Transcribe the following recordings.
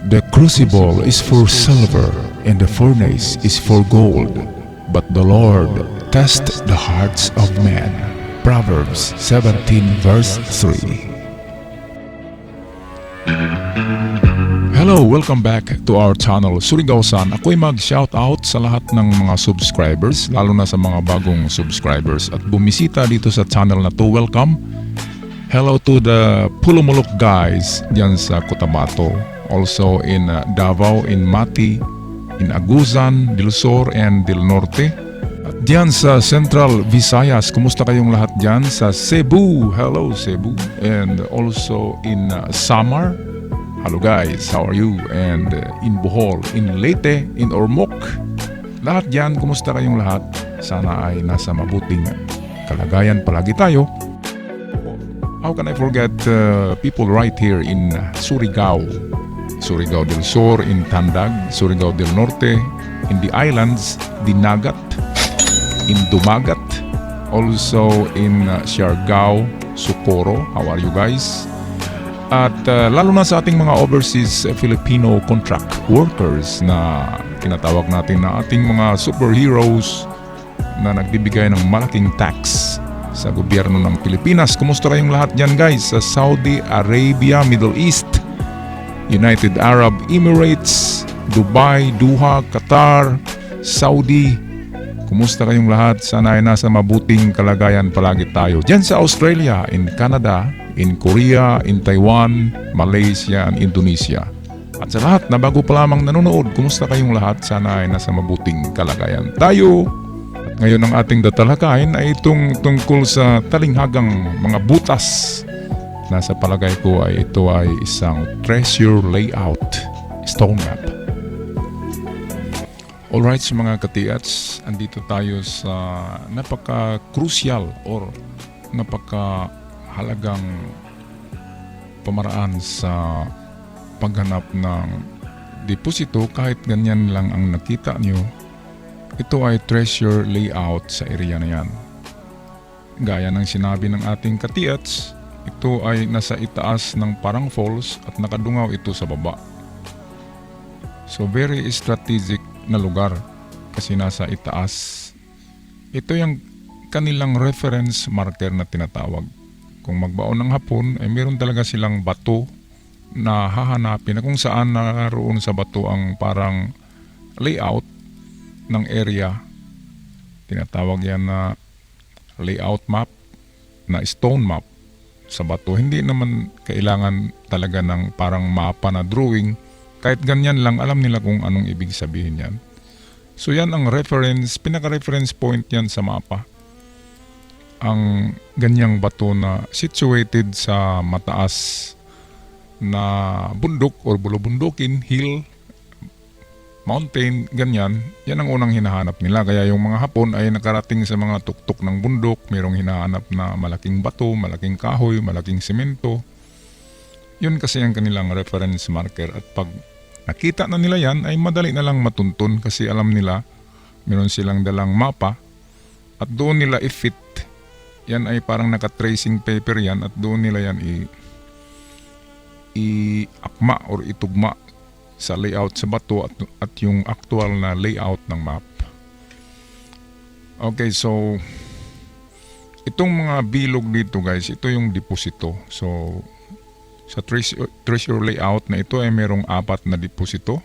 The crucible is for silver, and the furnace is for gold. But the Lord tests the hearts of men. Proverbs 17 verse 3. Hello, welcome back to our channel, Surigao-san. Ako'y mag-shoutout sa lahat ng mga subscribers, lalo na sa mga bagong subscribers at bumisita dito sa channel na to. Welcome. Hello to the Pulumulok guys diyan sa Cotabato. Also in Davao, in Mati, in Agusan, Del Sur, and Del Norte. At diyan sa Central Visayas, kumusta kayong lahat diyan? Sa Cebu, hello Cebu. And also in Samar, hello guys, how are you? And in Bohol, in Leyte, in Ormoc, lahat diyan, kumusta kayong lahat? Sana ay nasa mabuting kalagayan palagi tayo. How can I forget people right here in Surigao? Surigao del Sur, in Tandag, Surigao del Norte, in the islands, Dinagat, in Dumagat, also in Siargao, Socorro. How are you guys? At lalo na sa ating mga overseas Filipino contract workers na tinatawag natin na ating mga superheroes na nagbibigay ng malaking tax sa gobyerno ng Pilipinas. Kumusta kayong lahat dyan guys? Sa Saudi Arabia, Middle East, United Arab Emirates, Dubai, Doha, Qatar, Saudi. Kumusta kayong lahat? Sana ay nasa mabuting kalagayan palagi tayo. Diyan sa Australia, in Canada, in Korea, in Taiwan, Malaysia, and Indonesia. At sa lahat na bago pa lamang nanonood, kumusta kayong lahat? Sana ay nasa mabuting kalagayan tayo. At ngayon ang ating tatalakayin ay itong tungkol sa talinghagang mga butas. Nasa palagay ko ay ito ay isang treasure layout stone map. Alright mga katiats, andito tayo sa napaka-crucial or napaka-halagang pamaraan sa paghanap ng deposito. Kahit ganyan lang ang nakita nyo, ito ay treasure layout sa area na yan. Gaya ng sinabi ng ating katiats, ito ay nasa itaas ng parang falls at nakadungaw ito sa baba. So very strategic na lugar kasi nasa itaas. Ito yung kanilang reference marker na tinatawag. Kung magbaon ng hapon ay meron talaga silang bato na hahanapin na kung saan naroon sa bato ang parang layout ng area. Tinatawag yan na layout map, na stone map sa bato. Hindi naman kailangan talaga ng parang mapa na drawing. Kahit ganyan lang, alam nila kung anong ibig sabihin yan. So yan ang reference, pinaka-reference point yan sa mapa. Ang ganyang bato na situated sa mataas na bundok or bulubundukin, hill, mountain, ganyan. Yan ang unang hinahanap nila. Kaya yung mga Hapon ay nakarating sa mga tuktok ng bundok. Mayroong hinahanap na malaking bato, malaking kahoy, malaking semento. Yun kasi ang kanilang reference marker. At pag nakita na nila yan, ay madali na lang matuntun kasi alam nila, meron silang dalang mapa at doon nila i-fit. Yan ay parang naka-tracing paper yan at doon nila yan i-akma or itugma sa layout sa bato at yung actual na layout ng map. Okay, so itong mga bilog dito guys, ito yung deposito. So sa treasure layout na ito ay merong 4 na deposito.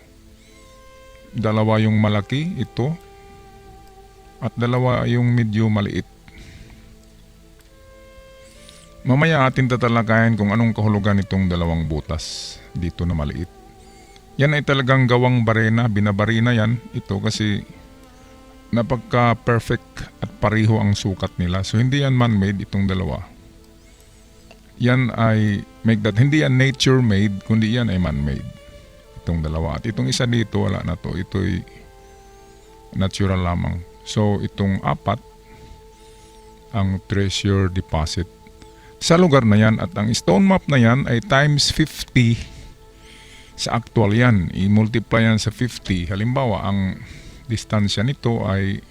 2 yung malaki, ito, at 2 yung medyo maliit. Mamaya atin tatalakayin kung anong kahulugan itong 2 butas dito na maliit. Yan ay talagang gawang barena, binabarina yan ito kasi napagka-perfect at pareho ang sukat nila. So hindi yan man-made itong 2. Yan ay hindi yan nature-made, kundi yan ay man-made. Itong 2. At itong isa dito, wala na to. Ito'y natural lamang. So itong 4, ang treasure deposit sa lugar na yan. At ang stone map na yan ay times 50 sa actual yan. I-multiply yan sa 50. Halimbawa, ang distansya nito ay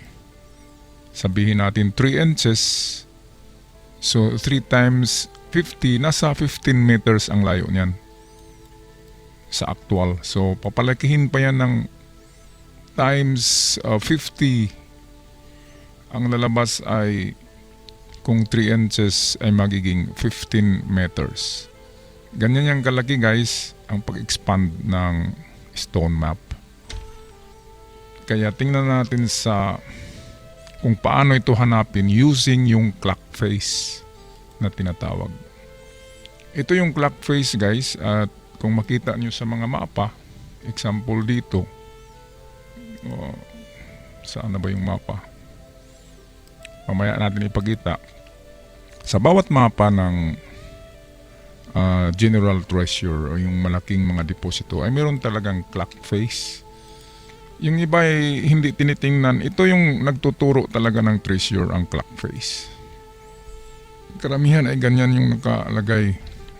sabihin natin 3 inches. So 3 times 50, nasa 15 meters ang layo niyan. sa actual. So papalakihin pa yan ng times 50. Ang lalabas ay kung 3 inches ay magiging 15 meters. Ganyan yung kalaki guys ang pag-expand ng stone map. Kaya tingnan natin sa kung paano ito hanapin using yung clock face na tinatawag. Ito yung clock face guys, at kung makita nyo sa mga mapa, example dito, saan na ba yung mapa? Mamaya natin ipakita. Sa bawat mapa ng general treasure o yung malaking mga deposito ay meron talagang clock face. Yung iba ay hindi tinitingnan. Ito yung nagtuturo talaga ng treasure, ang clock face. Karamihan ay ganyan yung nakalagay.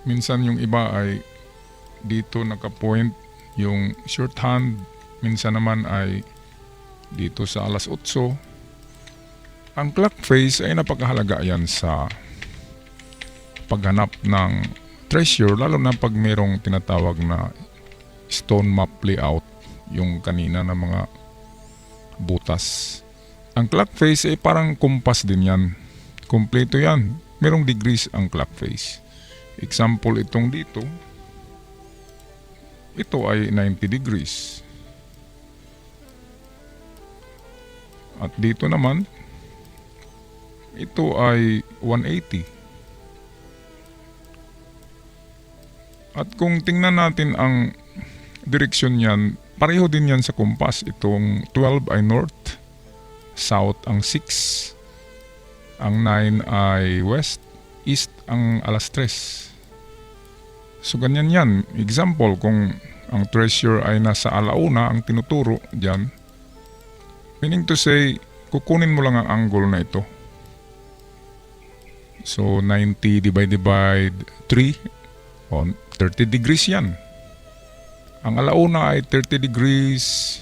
Minsan yung iba ay dito nakapoint yung shorthand. Minsan naman ay dito sa alas 8. Ang clock face ay napakahalaga yan sa paghanap ng treasure, lalo na pag mayroong tinatawag na stone map layout, yung kanina na mga butas. Ang clock face ay parang kumpas din yan. Kompleto yan. Merong degrees ang clock face. Example itong dito. Ito ay 90 degrees. At dito naman, ito ay 180. At kung tingnan natin ang direksyon niyan, pareho din yan sa kumpas. Itong 12 ay north, south ang 6, ang 9 ay west, east ang alas 3. So ganyan yan. Example, kung ang treasure ay nasa alauna, ang tinuturo dyan, meaning to say, kukunin mo lang ang angle na ito. So 90 divided by 3, 30 degrees yan. Ang alauna ay 30 degrees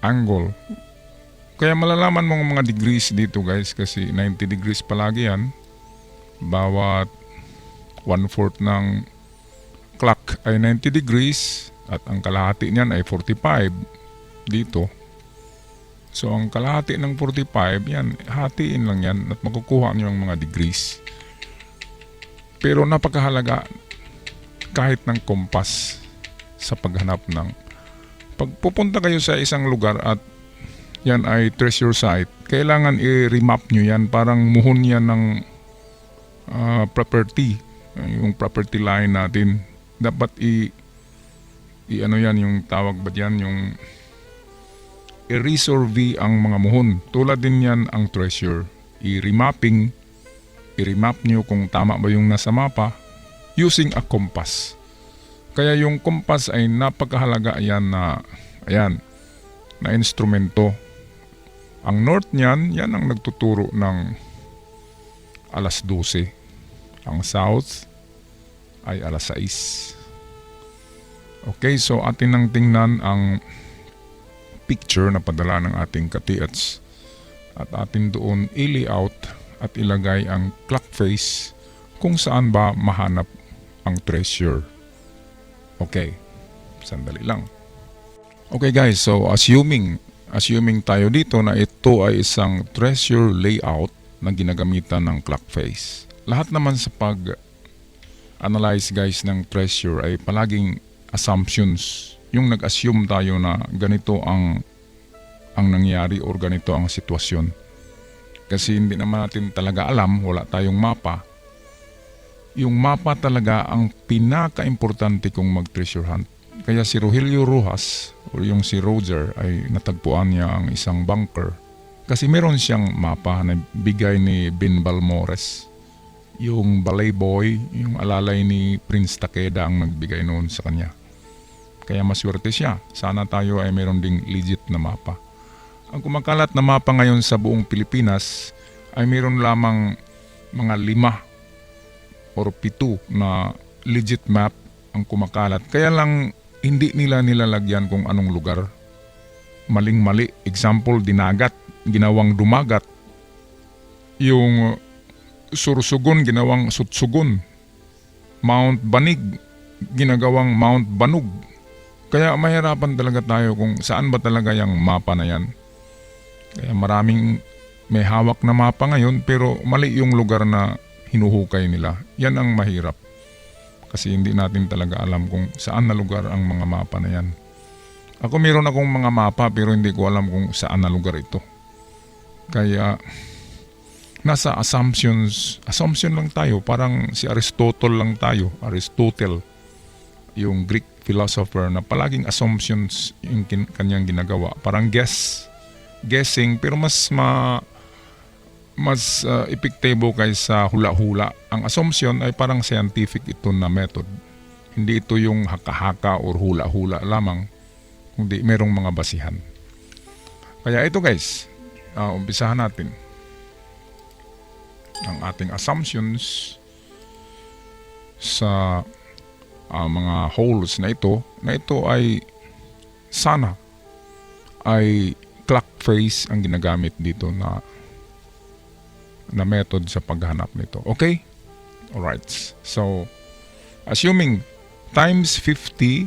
angle. Kaya malalaman mo ang mga degrees dito guys, kasi 90 degrees palagi yan. Bawat 1/4 ng clock ay 90 degrees at ang kalahati niyan ay 45 dito. So ang kalahati ng 45 yan, hatiin lang yan at makukuha niyo ang mga degrees. Pero napakahalaga kahit ng kompas sa paghanap ng pagpupunta kayo sa isang lugar at yan ay treasure site, kailangan i-remap nyo yan, parang muhon yan ng property, yung property line natin. Dapat ano yan, yung tawag ba yan, yung i-resurvey ang mga muhon. Tulad din yan ang treasure, i-remap nyo kung tama ba yung nasa mapa using a compass. Kaya yung compass ay napakahalaga yan na instrumento. Ang north niyan, yan ang nagtuturo ng alas 12. Ang south ay alas 6. Okay, so atin nang tingnan ang picture na padala ng ating ka-TH at atin doon i-layout at ilagay ang clock face kung saan ba mahanap ang treasure. Okay, sandali lang. Okay guys, so assuming tayo dito na ito ay isang treasure layout na ginagamitan ng clock face. Lahat naman sa pag-analyze guys ng treasure ay palaging assumptions. Yung nag-assume tayo na ganito ang nangyari or ganito ang sitwasyon. Kasi hindi naman natin talaga alam, wala tayong mapa. Yung mapa talaga ang pinaka-importante kung mag-treasure hunt. Kaya si Rogelio Rojas o yung si Roger ay natagpuan niya ang isang bunker. Kasi meron siyang mapa na bigay ni Ben Balmores. Yung balay boy, yung alalay ni Prince Takeda ang nagbigay noon sa kanya. Kaya maswerte siya. Sana tayo ay meron ding legit na mapa. Ang kumakalat na mapa ngayon sa buong Pilipinas ay meron lamang mga 5 or 7 na legit map ang kumakalat. Kaya lang hindi nila nilalagyan kung anong lugar. Maling-mali. Example, Dinagat, ginawang Dumagat. Yung Sursugon, ginawang Sutsugon. Mount Banig, ginagawang Mount Banug. Kaya mahirapan talaga tayo kung saan ba talaga yung mapa na yan. Kaya maraming may hawak na mapa ngayon pero mali yung lugar na hinuhukay nila. Yan ang mahirap. Kasi hindi natin talaga alam kung saan na lugar ang mga mapa na yan. Ako meron akong mga mapa pero hindi ko alam kung saan na lugar ito. Kaya nasa assumption lang tayo. Parang si Aristotle lang tayo. Aristotle, yung Greek philosopher na palaging assumptions yung kanyang ginagawa. Parang guessing pero mas epektibo kaysa hula-hula. Ang assumption ay parang scientific ito na method. Hindi ito yung haka-haka or hula-hula lamang, kundi merong mga basihan. Kaya ito guys, umpisahan natin ang ating assumptions sa mga holes na ito ay sana ay clock face ang ginagamit dito na method sa paghanap nito. Okay? Alright. So, assuming times 50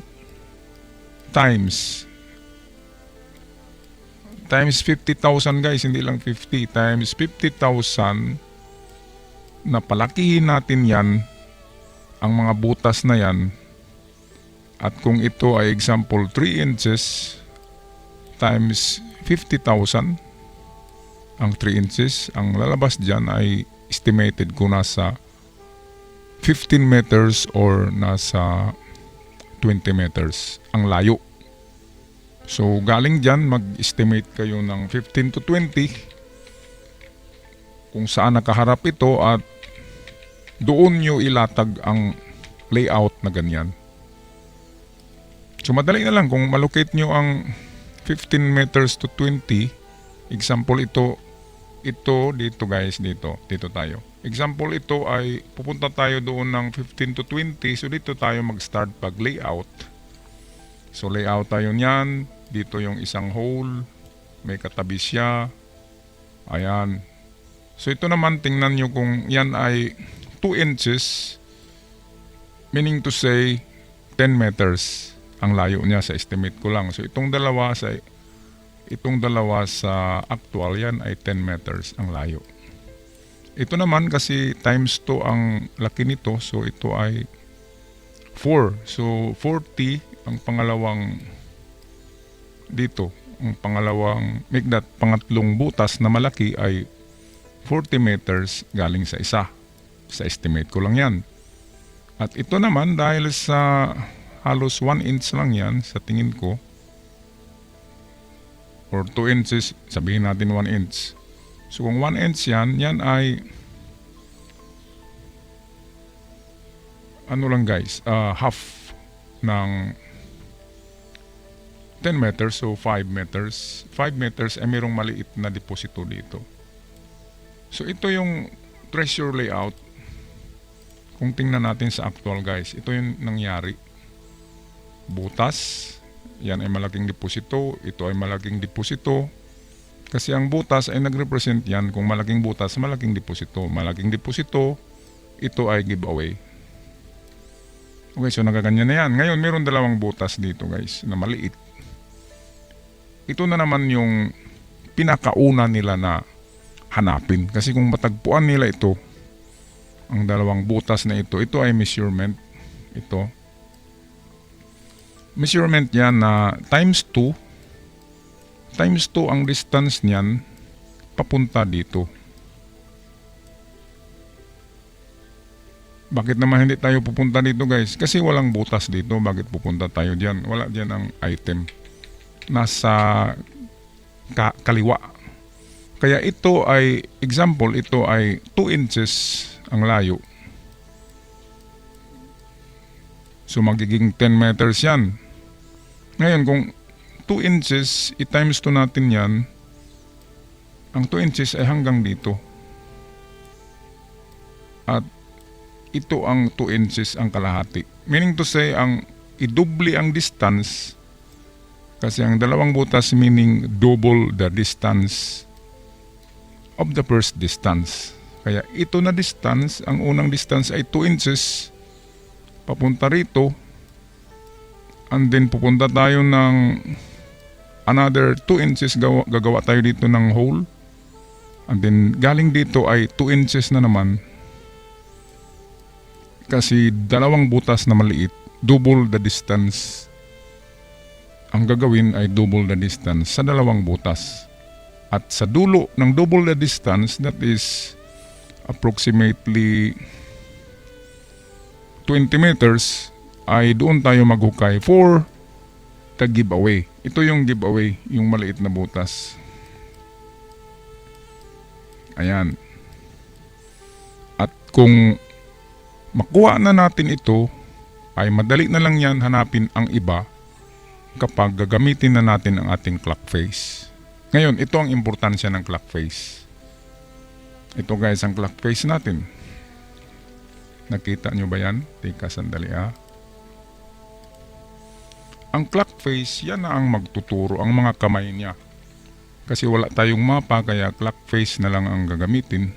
times 50,000 guys, hindi lang 50, times 50,000 na palakihin natin yan, ang mga butas na yan, at kung ito ay example 3 inches times 50,000, ang 3 inches, ang lalabas dyan ay estimated ko nasa 15 meters or nasa 20 meters ang layo. So galing dyan, mag-estimate kayo ng 15 to 20 kung saan nakaharap ito at doon nyo ilatag ang layout na ganyan. So madali na lang kung malocate nyo ang 15 meters to 20. Example ito dito guys, dito tayo. Example ito ay pupunta tayo doon ng 15 to 20. So dito tayo mag-start pag layout. So layout tayo niyan. Dito yung isang hole. May katabi siya. Ayan. So ito naman tingnan nyo kung yan ay 2 inches. Meaning to say 10 meters ang layo niya sa estimate ko lang. So itong dalawa sa actual yan ay 10 meters ang layo. Ito naman kasi times 2 ang laki nito, so ito ay 4. So 40 ang pangalawang dito. Ang pangatlong butas na malaki ay 40 meters galing sa isa. Sa estimate ko lang yan. At ito naman dahil sa halos 1 inch lang yan sa tingin ko, or 2 inches, sabihin natin 1 inch. So kung 1 inch yan ay ano lang guys, half ng 10 meters, so 5 meters. 5 meters ay mayroong maliit na deposito dito. So ito yung treasure layout. Kung tingnan natin sa actual guys, ito yung nangyari. Butas, yan ay malaking deposito, ito ay malaking deposito. Kasi ang butas ay nagrepresent yan, kung malaking butas, malaking deposito. Malaking deposito, ito ay giveaway. Okay, so nagaganyan na yan. Ngayon, meron dalawang butas dito guys, na maliit. Ito na naman yung pinakauna nila na hanapin. Kasi kung matagpuan nila ito, ang dalawang butas na ito ay measurement. Ito. Measurement yan na times 2. Times 2 ang distance niyan papunta dito. Bakit naman hindi tayo pupunta dito guys? Kasi walang butas dito. Bakit pupunta tayo dyan? Wala dyan ang item. Nasa kaliwa. Kaya ito ay, example, ito ay 2 inches ang layo. So magiging 10 meters yan. Ngayon kung 2 inches, i-times 2 natin yan, ang 2 inches ay hanggang dito. At ito ang 2 inches ang kalahati. Meaning to say, ang idubli ang distance, kasi ang dalawang butas meaning double the distance of the first distance. Kaya ito na distance, ang unang distance ay 2 inches, papunta rito, And then pupunta tayo ng another 2 inches, gagawa tayo dito ng hole. And then galing dito ay 2 inches na naman. Kasi dalawang butas na maliit, double the distance. Ang gagawin ay double the distance sa dalawang butas. At sa dulo ng double the distance, that is approximately 20 meters, ay doon tayo maghukay for the giveaway. Ito yung giveaway, yung maliit na butas. Ayan. At kung makuha na natin ito, ay madali na lang yan hanapin ang iba kapag gagamitin na natin ang ating clock face. Ngayon, ito ang importansya ng clock face. Ito guys ang clock face natin. Nakita nyo ba yan? Teka sandali ha. Ang clock face, yan na ang magtuturo ang mga kamay niya. Kasi wala tayong mapa kaya clock face na lang ang gagamitin.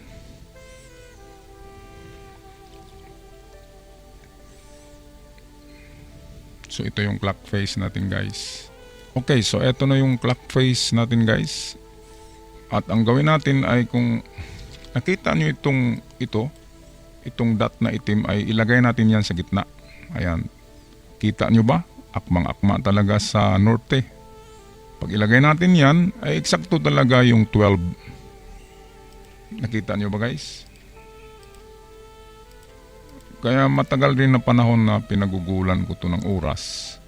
So ito yung clock face natin guys. Okay, so ito na yung clock face natin guys. At ang gawin natin ay kung nakita nyo itong dot na itim ay ilagay natin yan sa gitna. Ayan. Kita nyo ba? Akmang-akma talaga sa norte. Pag ilagay natin yan, ay eksakto talaga yung 12. Nakita nyo ba guys? Kaya matagal rin na panahon na pinagugulan ko to ng oras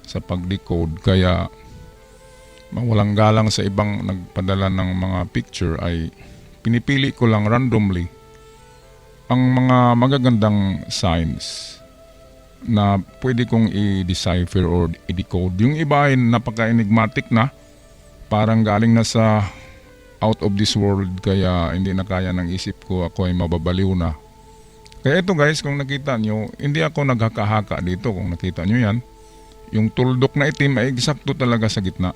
sa pag-decode. Kaya mawalang galang sa ibang nagpadala ng mga picture ay pinipili ko lang randomly ang mga magagandang signs na pwede kong i-decipher or i-decode. Yung iba ay napaka-enigmatic na, parang galing na sa out of this world, kaya hindi na kaya ng isip ko, ako ay mababaliw na. Kaya ito guys, kung nakita nyo, hindi ako naghaka-haka dito. Kung nakita nyo yan, yung tuldok na itim ay eksakto talaga sa gitna.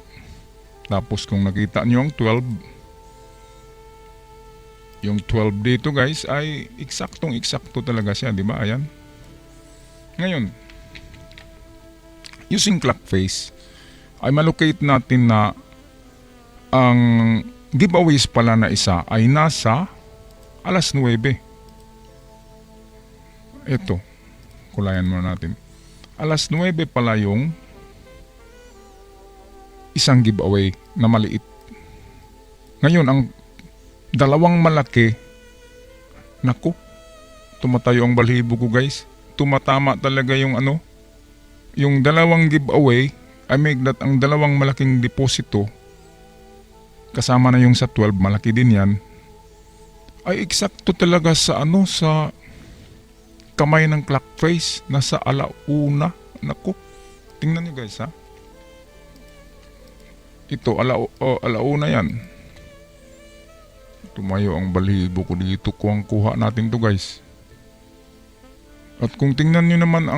Tapos kung nakita nyo ang 12, yung 12 dito guys ay eksaktong-eksakto talaga siya, di ba? Ayan. Ngayon, using clock face, ay malocate natin na ang giveaways pala na isa ay nasa alas 9. Ito, kulayan muna natin. Alas 9 pala yung isang giveaway na maliit. Ngayon, ang dalawang malaki, naku, tumatayo ang balahibo ko guys. Tumatama talaga yung yung dalawang giveaway ay may ang dalawang malaking deposito kasama na yung sa 12, malaki din yan, ay eksakto talaga sa sa kamay ng clock face, nasa alauna. Naku, tingnan nyo guys ha. Ito, alauna yan. Tumayo ang balahibo ko dito. Kuha natin to guys. At kung tingnan nyo naman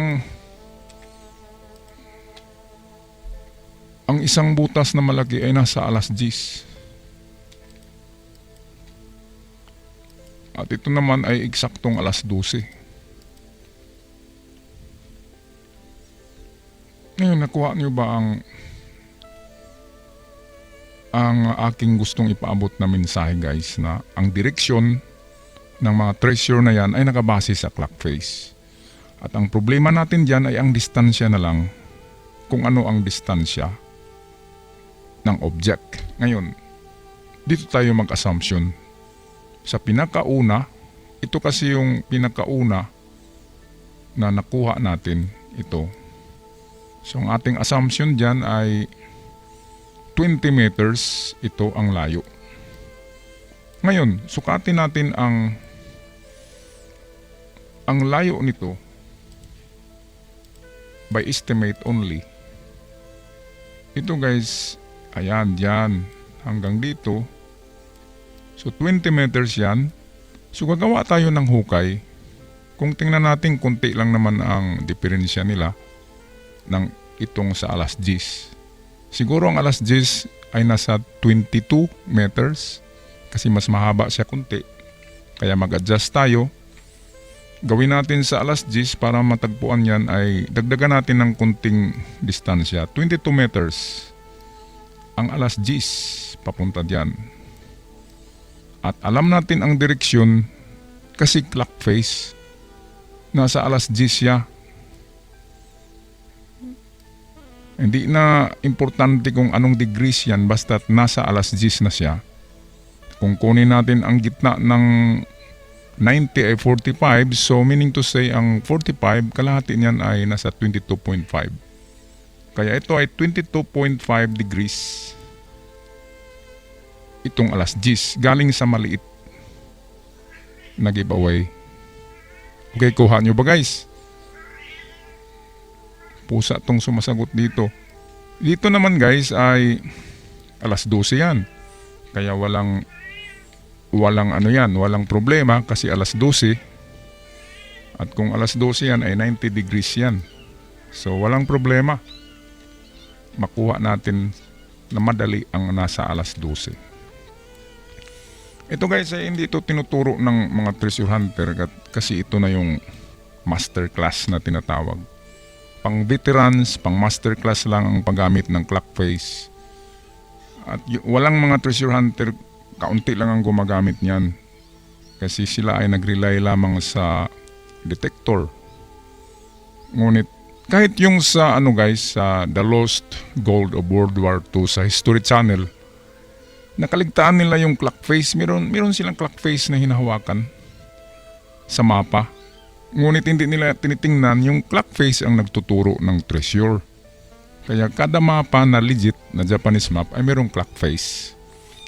ang isang butas na malaki ay nasa alas 10. At ito naman ay eksaktong alas 12. Ngayon, nakuha nyo ba ang aking gustong ipaabot na mensahe guys, na ang direksyon ng mga treasure na yan ay nakabase sa clock face. At ang problema natin dyan ay ang distansya na lang, kung ano ang distansya ng object. Ngayon, dito tayo mag-assumption. Sa pinakauna, ito kasi yung pinakauna na nakuha natin, ito. So ang ating assumption dyan ay 20 meters, ito ang layo. Ngayon, sukatin natin ang layo nito by estimate only. Ito guys, ayan, dyan, hanggang dito. So 20 meters yan. So gagawa tayo ng hukay. Kung tingnan natin, konti lang naman ang diferensya nila ng itong sa alas 10. Siguro ang alas 10 ay nasa 22 meters kasi mas mahaba siya konti. Kaya mag-adjust tayo. gawin natin sa alas 10 para matagpuan yan ay dagdagan natin ng kunting distansya. 22 meters ang alas 10 papunta diyan. At alam natin ang direksyon kasi clock face. Nasa alas 10 siya. Hindi na importante kung anong degrees yan basta't nasa alas 10 na siya. Kung kunin natin ang gitna ng 90 ay 45, so meaning to say ang 45, kalahati niyan ay nasa 22.5. Kaya ito ay 22.5 degrees. Itong alas 10, galing sa maliit na giveaway. Okay, kuha nyo ba guys? Pusa tong sumasagot dito. Dito naman guys ay alas 12 yan. Kaya walang walang problema kasi alas 12. At kung alas 12 yan ay 90 degrees yan. So walang problema. Makuha natin na madali ang nasa alas 12. Ito guys ay hindi ito tinuturo ng mga treasure hunter kasi ito na yung masterclass na tinatawag. Pang veterans, pang masterclass lang ang paggamit ng clock face. At walang mga treasure hunter, kaunti lang ang gumagamit niyan. Kasi sila ay nag-rely lamang sa detector. Ngunit kahit yung sa sa The Lost Gold of World War II sa History Channel, nakaligtaan nila yung clock face. Meron silang clock face na hinahawakan sa mapa. Ngunit hindi nila tinitingnan yung clock face ang nagtuturo ng treasure. Kaya kada mapa na legit na Japanese map ay merong clock face.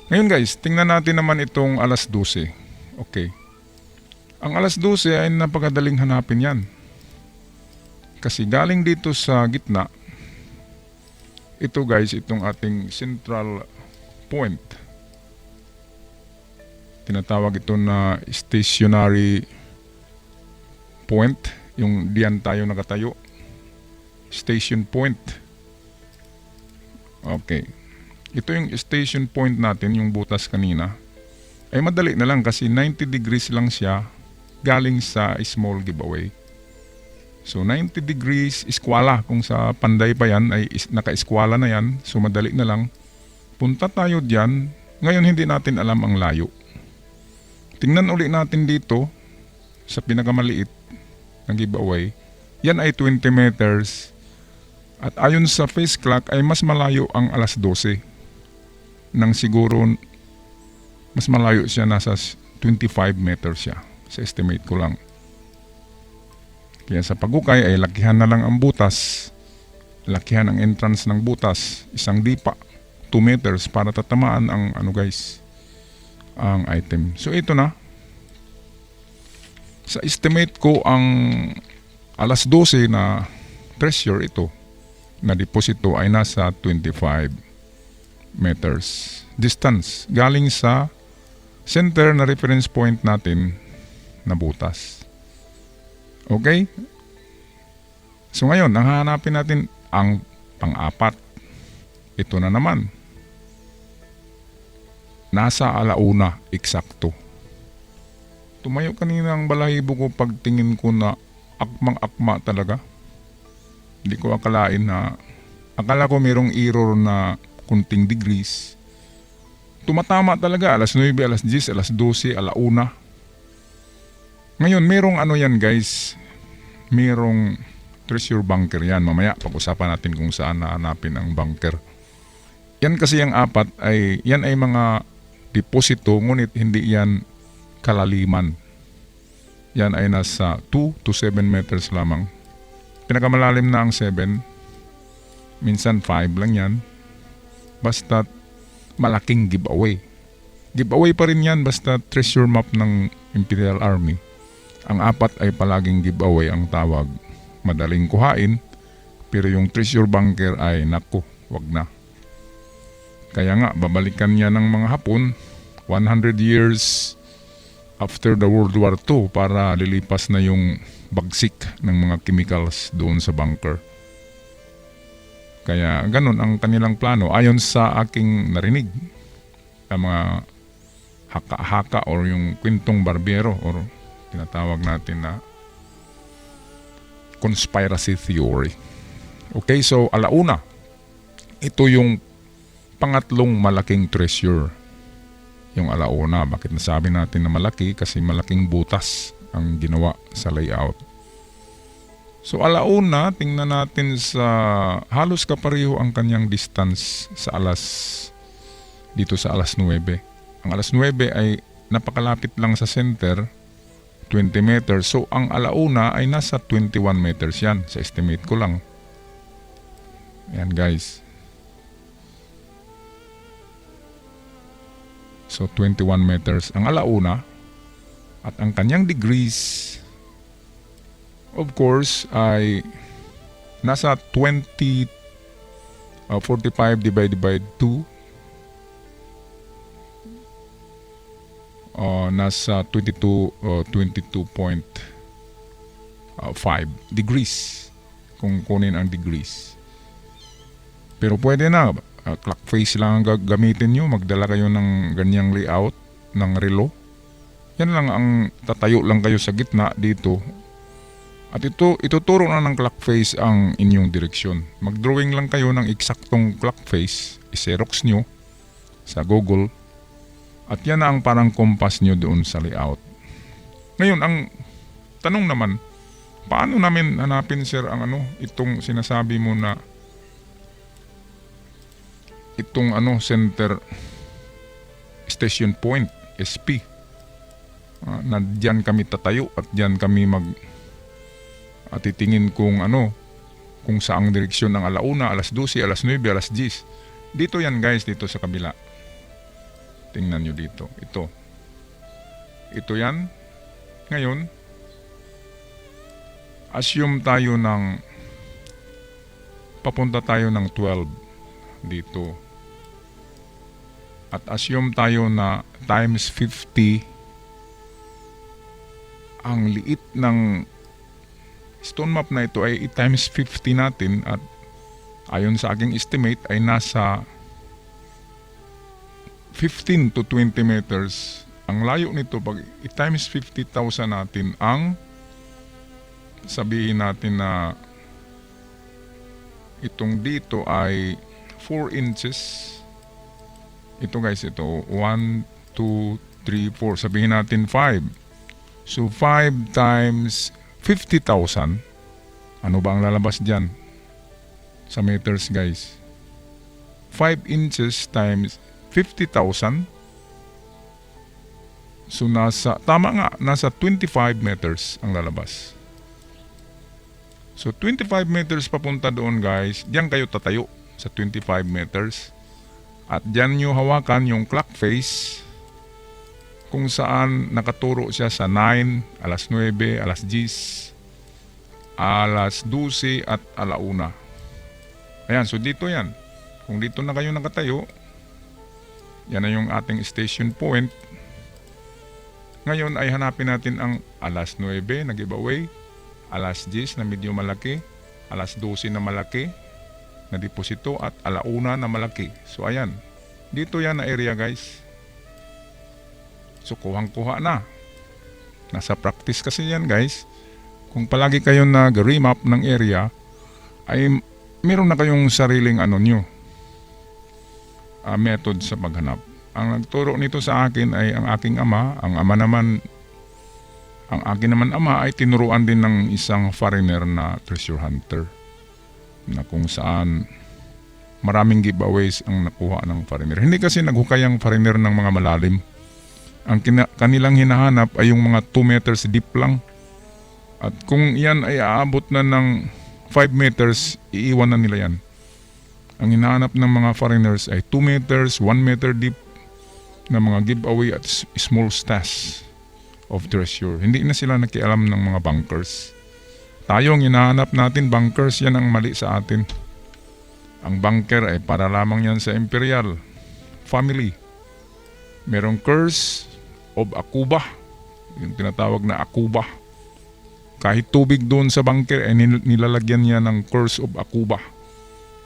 Ngayon guys, tingnan natin naman itong alas 12. Okay. Ang alas 12 ay napakadaling hanapin yan. Kasi galing dito sa gitna, ito guys, itong ating central point. Tinatawag ito na stationary point, yung diyan tayo nakatayo. Station point. Okay. Ito yung station point natin, yung butas kanina. Ay madali na lang kasi 90 degrees lang siya galing sa small giveaway. So 90 degrees, eskwala. Kung sa Panday pa yan, ay naka-eskwala na yan. So madali na lang. Punta tayo dyan. Ngayon hindi natin alam ang layo. Tingnan uli natin dito sa pinakamaliit ng giveaway. Yan ay 20 meters. At ayon sa face clock ay mas malayo ang alas 12. Nang siguro mas malayo siya, nasa 25 meters siya. Sa estimate ko lang. Kaya sa pagukay ay lakihan na lang ang butas. Lakihan ang entrance ng butas. Isang dipa. 2 meters para tatamaan ang ang item. So ito na. Sa estimate ko ang alas 12 na treasure ito na deposito ay nasa 25 meters distance galing sa center na reference point natin na butas. Okay? So ngayon, ang hahanapin natin ang pang-apat. Ito na naman. Nasa alauna, eksakto. Tumayo kanina ang balahibo ko pagtingin ko na akmang-akma talaga. Hindi ko akalain na, akala ko mayroong error na kunting degrees. Tumatama talaga, alas 9, alas 10, alas 12, alauna. Ngayon, merong yan guys, merong treasure bunker yan. Mamaya, pag-usapan natin kung saan nahanapin ang bunker. Yan kasi yung apat ay, yan ay mga deposito, ngunit hindi yan kalaliman. Yan ay nasa 2 to 7 meters lamang. Pinakamalalim na ang 7. Minsan 5 lang yan. Basta malaking giveaway. Giveaway pa rin yan basta treasure map ng Imperial Army. Ang apat ay palaging giveaway ang tawag. Madaling kuhain, pero yung treasure bunker ay naku, wag na. Kaya nga, babalikan niya ng mga Hapon 100 years after the World War II para lilipas na yung bagsik ng mga chemicals doon sa bunker. Kaya ganun ang kanilang plano. Ayon sa aking narinig, ang mga haka-haka or yung kwentong barbero or tinatawag natin na conspiracy theory. Okay, so alauna, ito yung pangatlong malaking treasure. Yung alauna, bakit nasabi natin na malaki? Kasi malaking butas ang ginawa sa layout. So alauna, tingnan natin sa halos kapareho ang kanyang distance sa dito sa alas 9. Ang alas 9 ay napakalapit lang sa center, 20 meters. So ang alauna ay nasa 21 meters yan, sa estimate ko lang. Ayan guys. So 21 meters ang alauna. At ang kanyang degrees, of course, ay nasa 45 divided by 2. Nasa 22.5 degrees kung kunin ang degrees. Pero pwede na, clock face lang ang gagamitin nyo. Magdala kayo ng ganyang layout ng relo. Yan lang ang tatayo lang kayo sa gitna dito. At ituturo na ng clock face ang inyong direksyon. Mag-drawing lang kayo ng eksaktong clock face, i-xerox nyo sa Google. At yan na ang parang compass nyo doon sa layout. Ngayon, ang tanong naman, paano namin hanapin sir ang itong sinasabi mo na itong center station point, SP. Na diyan kami tatayo at diyan kami at titingin kung saang direksyon ng alauna, alas 12, alas 9, alas 10. Dito yan guys, dito sa kabila. Tingnan nyo dito. Ito yan. Ngayon, assume tayo papunta tayo ng 12 dito. At assume tayo na times 50 ang liit ng stone map na ito ay times 50 natin at ayon sa aking estimate ay nasa 15 to 20 meters. Ang layo nito pag times 50,000 natin ang sabihin natin na itong dito ay 4 inches. Ito guys, ito 1, 2, 3, 4. Sabihin natin 5. So 5 times 50,000. Ano ba ang lalabas dyan? Sa meters guys. 5 inches times 50,000. So nasa 25 meters ang lalabas. So 25 meters papunta doon guys. Diyan kayo tatayo sa 25 meters. At diyan nyo hawakan yung clock face kung saan nakaturo siya sa 9, alas 9, alas 10, alas 12 at alauna. Ayan, so dito yan. Kung dito na kayo nakatayo, yan na yung ating station point. Ngayon ay hanapin natin ang alas 9 na giveaway, alas 10 na medyo malaki, alas 12 na malaki na deposito at alauna na malaki. So ayan, dito yan na area guys. So kuhang-kuha na. Nasa practice kasi yan guys. Kung palagi kayo nag-remap ng area, ay meron na kayong sariling method sa paghanap. Ang nagturo nito sa akin ay ang aking ama. Ang akin naman ama ay tinuruan din ng isang foreigner na treasure hunter, na kung saan maraming giveaways ang nakuha ng foreigner. Hindi kasi naghukay ang foreigner ng mga malalim. Ang kanilang hinahanap ay yung mga 2 meters deep lang. At kung yan ay aabot na ng 5 meters, iiwan na nila yan. Ang hinahanap ng mga foreigners ay 2 meters, 1 meter deep na mga giveaway at small stash of treasure. Hindi na sila nakialam ng mga bunkers. Tayo ang hinahanap natin, bunkers, yan ang mali sa atin. Ang bunker ay para lamang yan sa imperial family. Merong curse of Akuba, yung tinatawag na Akuba. Kahit tubig doon sa bunker ay nilalagyan niya ng curse of Akuba.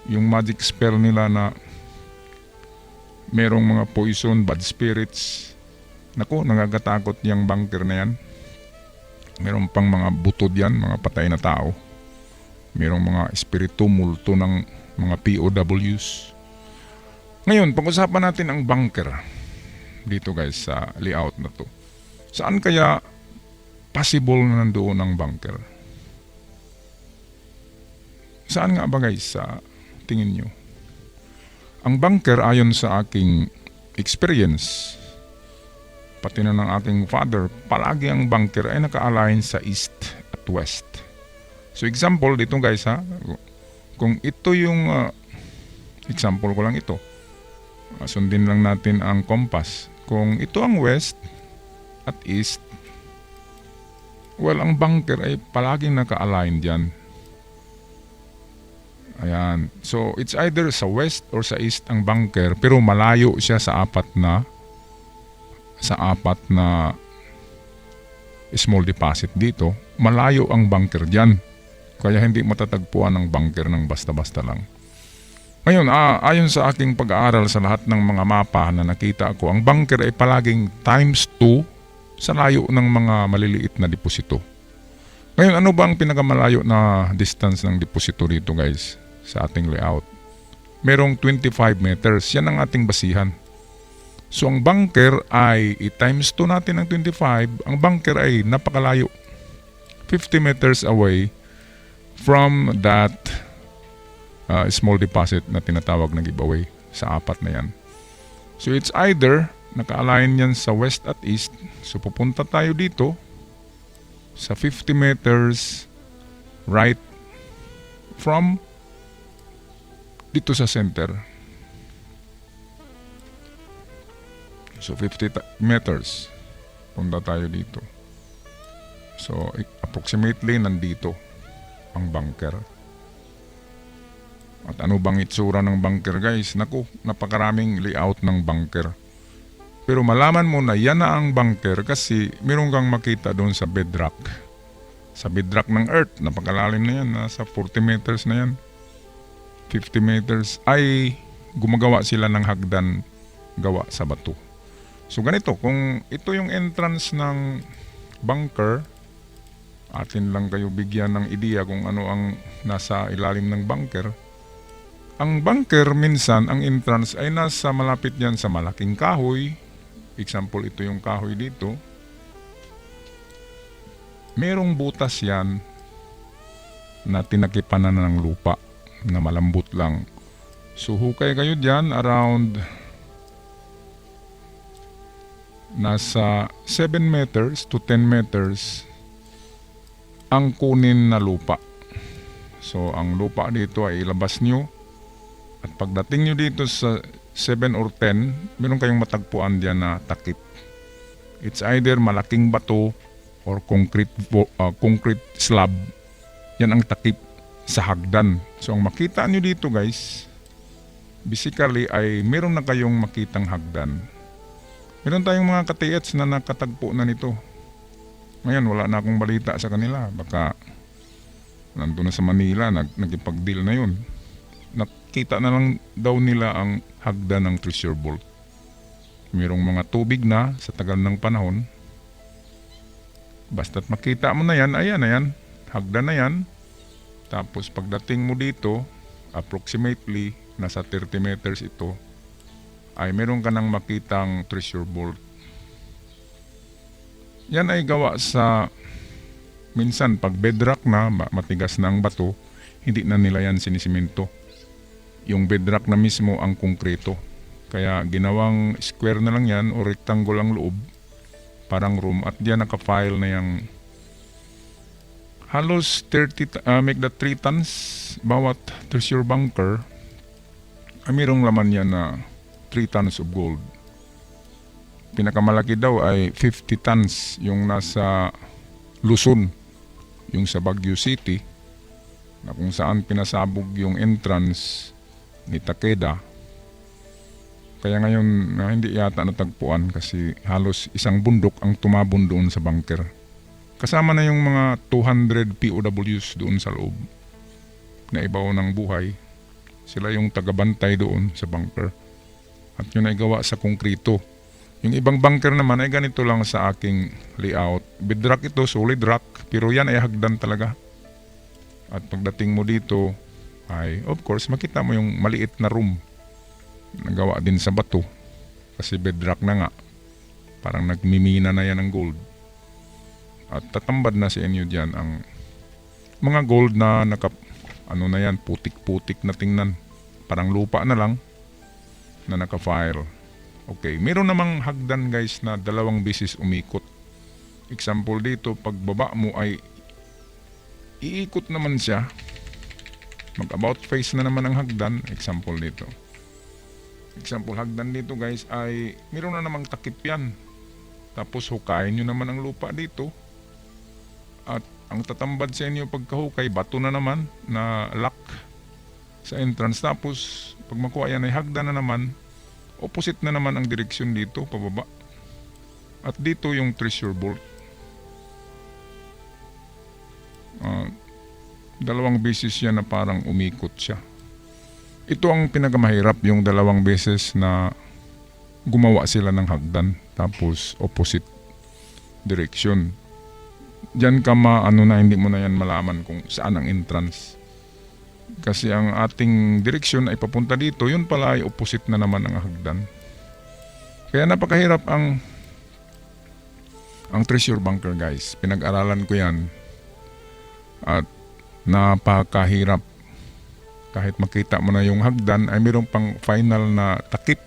Yung magic spell nila na merong mga poison, bad spirits. Naku, nangagatakot yung bunker na yan. Meron pang mga butod yan, mga patay na tao. Mayroong mga espiritu, multo ng mga POWs. Ngayon, pag-usapan natin ang bunker dito guys sa layout na to. Saan kaya possible na nandoon ang bunker? Saan nga ba guys sa tingin nyo? Ang bunker ayon sa aking experience, pati na ng aking father, palagi ang bunker ay naka-align sa east at west. So example dito guys ha, kung ito yung example ko lang ito, sundin lang natin ang compass. Kung ito ang west at east, well, ang bunker ay palaging naka-align dyan. Ayan. So, it's either sa west or sa east ang bunker, pero malayo siya sa apat na small deposit dito. Malayo ang bunker dyan. Kaya hindi matatagpuan ang bunker ng basta-basta lang. Ngayon, ayon sa aking pag-aaral sa lahat ng mga mapa na nakita ko, ang bunker ay palaging times 2 sa layo ng mga maliliit na deposito. Ngayon, ano ba ang pinakamalayo na distance ng deposito dito guys sa ating layout? Merong 25 meters. Yan ang ating basihan. So ang bunker ay i-times 2 natin ang 25. Ang bunker ay napakalayo. 50 meters away from that small deposit na tinatawag na giveaway sa apat na yan. So it's either naka-align yan sa west at east. So pupunta tayo dito sa 50 meters right from dito sa center. So 50 meters punta tayo dito. So approximately nandito ang bunker. At ano bang itsura ng bunker guys? Naku, napakaraming layout ng bunker. Pero malaman mo na yan na ang bunker kasi meron kang makita doon sa bedrock. Sa bedrock ng earth, napakalalim na yan, nasa 40 meters na yan. 50 meters ay gumagawa sila ng hagdan gawa sa bato. So ganito, kung ito yung entrance ng bunker, atin lang kayo bigyan ng ideya kung ano ang nasa ilalim ng bunker. Ang bunker minsan, ang entrance ay nasa malapit yan sa malaking kahoy. Example, ito yung kahoy dito. Merong butas yan na tinakipan na ng lupa na malambot lang. So hukay kayo dyan around nasa 7 meters to 10 meters ang kunin na lupa. So ang lupa dito ay ilabas nyo at pagdating nyo dito sa 7 or 10, meron kayong matagpuan dyan na takip. It's either malaking bato or concrete slab. Yan ang takip sa hagdan. So ang makita nyo dito guys, basically ay meron na kayong makitang hagdan. Meron tayong mga ka-TH na nakatagpo na nito. Ngayon wala na akong balita sa kanila. Baka nandun na sa Manila, nagipag-deal na yun. Nakita na lang daw nila ang hagdan ng treasure vault. Merong mga tubig na sa tagal ng panahon. Basta't makita mo na yan, ayan na yan. Hagdan na yan. Tapos pagdating mo dito, approximately nasa 30 meters ito, ay meron ka nang makitang treasure vault. Yan ay gawa sa, minsan pag bedrock na, matigas na ang bato, hindi na nila yan sinisiminto. Yung bedrock na mismo ang konkreto. Kaya ginawang square na lang yan o rectangle ang loob, parang room, at diyan naka-file na yung halos 30, make that 3 tons bawat treasure bunker. Mayroong laman yan na 3 tons of gold. Pinakamalaki daw ay 50 tons yung nasa Luzon, yung sa Baguio City, na kung saan pinasabog yung entrance ni Takeda. Kaya ngayon hindi yata natagpuan kasi halos isang bundok ang tumabon doon sa bunker. Kasama na yung mga 200 POWs doon sa loob na ibaw ng buhay. Sila yung tagabantay doon sa bunker. At yun ay gawa sa konkrito. Yung ibang bunker naman ay ganito lang sa aking layout. Bedrock ito, solid rock, pero yan ay hagdan talaga. At pagdating mo dito ay of course makita mo yung maliit na room na gawa din sa bato. Kasi bedrock na nga. Parang nagmimina na yan ng gold. At tatambad na sa inyo dyan ang mga gold na ano na yan, putik-putik na tingnan. Parang lupa na lang na naka-file. Okay, meron namang hagdan guys na 2 beses umikot. Example dito, pag baba mo ay iikot naman siya. Mag-about face na naman ang hagdan. Example dito. Example hagdan dito guys ay meron na namang takip yan. Tapos hukayin nyo naman ang lupa dito. At ang tatambad sa inyo pagkahukay, bato na naman na lock sa entrance. Tapos pag makuha yan ay hagdan na naman. Opposite na naman ang direksyon dito, pababa. At dito yung treasure bolt. 2 beses yan na parang umikot siya. Ito ang pinakamahirap, yung 2 beses na gumawa sila ng hagdan. Tapos opposite direction. Diyan ka hindi mo na yan malaman kung saan ang entrance. Kasi ang ating direksyon ay papunta dito, yun pala ay opposite na naman ang hagdan. Kaya napakahirap ang treasure bunker guys. Pinag-aralan ko yan. At napakahirap. Kahit makita mo na yung hagdan ay mayroong pang final na takip.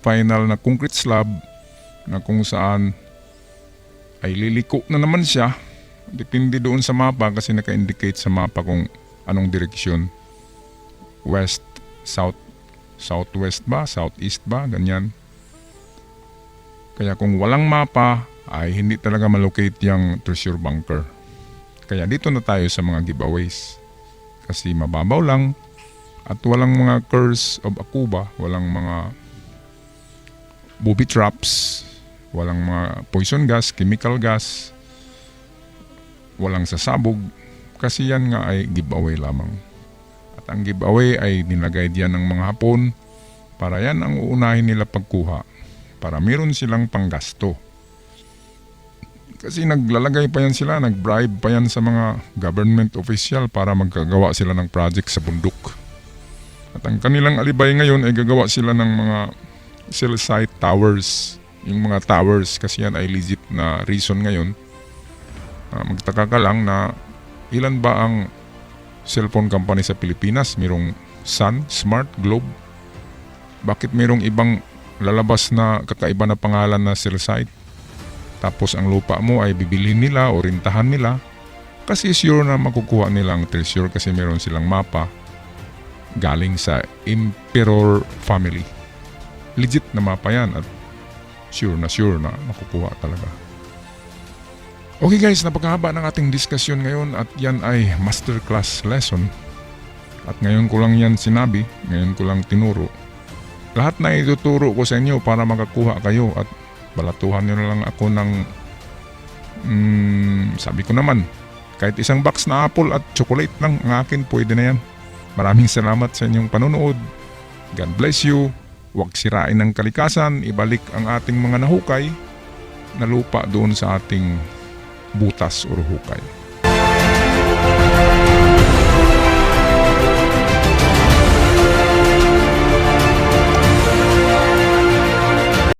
Final na concrete slab na kung saan ay liliko na naman siya. Depende doon sa mapa kasi naka-indicate sa mapa kung anong direksyon. West, south, southwest ba, southeast ba, ganyan. Kaya kung walang mapa ay hindi talaga malocate yung treasure bunker. Kaya dito na tayo sa mga giveaways. Kasi mababaw lang at walang mga curse of Akuba, walang mga booby traps, walang mga poison gas, chemical gas, walang sasabog, kasi yan nga ay giveaway lamang. At ang giveaway ay nilagay diyan ng mga Hapon para yan ang uunahin nila pagkuha, para meron silang panggasto. Kasi naglalagay pa yan sila, nagbribe pa yan sa mga government official para magkagawa sila ng project sa bundok. At ang kanilang alibay ngayon ay gagawa sila ng mga cell site towers. Yung mga towers kasi yan ay legit na reason ngayon. Magtaka ka lang na ilan ba ang cellphone company sa Pilipinas? Merong Sun, Smart, Globe. Bakit merong ibang lalabas na kakaiba na pangalan na cell site? Tapos ang lupa mo ay bibilhin nila o rintahan nila kasi sure na makukuha nila ang treasure kasi meron silang mapa galing sa Emperor family. Legit na mapa yan at sure na makukuha talaga. Okay guys, napakahaba ng ating diskusyon ngayon at yan ay masterclass lesson. At ngayon ko lang yan sinabi, ngayon ko lang tinuro. Lahat na ituturo ko sa inyo para makakuha kayo at balatuhan nyo na lang ako ng sabi ko naman, kahit isang box na apple at chocolate lang ang akin, pwede na yan. Maraming salamat sa inyong panonood. God bless you. Huwag sirain ng kalikasan, ibalik ang ating mga nahukay na lupa doon sa ating butas o hukay.